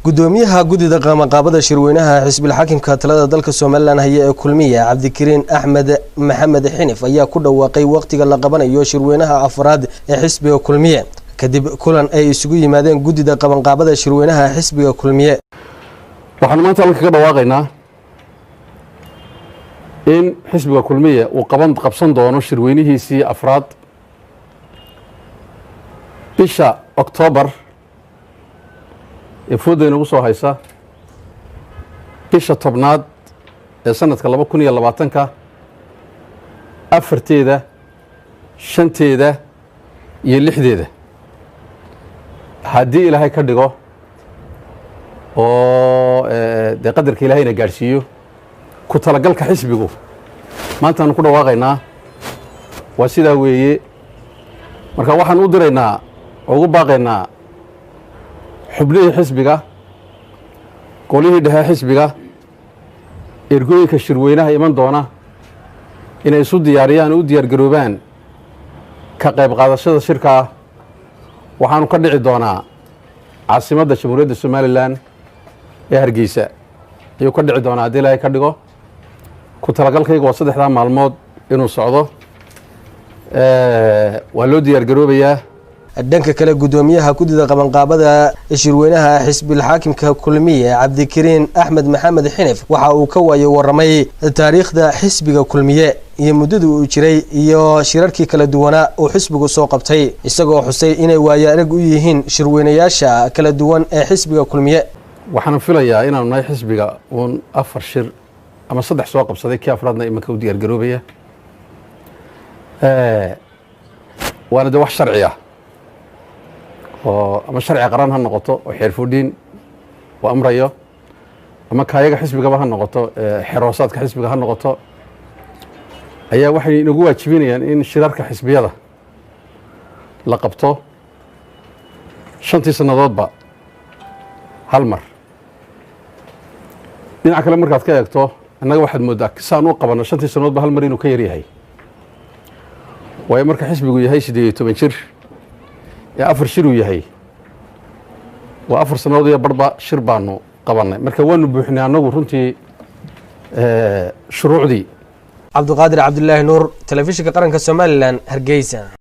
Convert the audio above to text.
gudoomiyaha gudida qabanqaabada shirweynaha xisbiga xaakimka talada dalka Soomaaliland haya ee kulmiye Cabdikariin Axmed Maxamed Xinif ayaa ku dhawaaqay waqtiga la qabanayo shirweynaha afraad ee xisbiga kulmiye kadib kulan ay isugu yimaadeen gudida qabanqaabada shirweynaha xisbiga kulmiye. waxaan maanta halka ka dhawaaqaynaa in xisbiga kulmiye uu qabsan doono shirweynihiisii afraad bisha October ifooda inagu soo haysa bisha tobnaad ee sanadka 2020 afarteeda shanteeda iyo lixdeeda haddii ilaahay ka dhigo oo de qadarka ilaahayna gaarsiiyo ku talagalka xisbigu maanta aan ku dhawaaqaynaa waa sidaa weeye. marka waxaan u diraynaa ugu baaqaynaa xubnihii xisbiga qolihii dhexe xisbiga ergooyinka shirweynaha iman doona inay isu diyaariyaan u diyaar garoobaan ka qayb qaadashada shirka. waxaanu ka dhici doonaa caasimadda jamhuuriyadda Soomaaliland ee Hargeysa ayuu ka dhici doonaa haddii ilaahay ka dhigo. ku talagalkayga waa 3 maalmood inuu socdo waa loo diyaar garoobayaa. dhanka kale gudoomiyaha gudida qabanqaabada shirweynaha xisbiga xaakimka kulmiye Cabdikariin Axmed Maxamed Xinif waxa uu ka waramay taariikhda xisbiga kulmiye iyo muddada uu jiray iyo shirarkii kala duwana oo xisbigu soo qabtay isagoo xusay inay waayaarag u yihiin shirweynayaasha kala duwan ee xisbiga kulmiye. waxaan filayaa inaanu nahay xisbiga uun 4 shir ama 3 soo qabsaday kii afraadna imanka u diyaar garoobaya waana de wax sharci ah oo ama sharci qaran ha noqoto oo xeerfudin oo amrayo ama kaayaga xisbigaba ha noqoto xiroosaadka xisbiga ha noqoto ayaa waxay inagu waajibinayaan in shirarka xisbiyada la qabto 5 sanadoodba hal mar. dhinaca kale markaad ka eegto annaga waxaad moodaa saan u qabano 5 sanadoodba hal mar inuu ka yar yahay waayo marka xisbigu yahay 18 jir ee 4 shir uu yahay waa 4 sanadood iyo barba shir baanu qabanay marka waanu buuxinay anagu runtii shuruucdii. Cabduqaadir Cabdullaahi Nuur, telefishinka qaranka Soomaaliland, Hargeysa.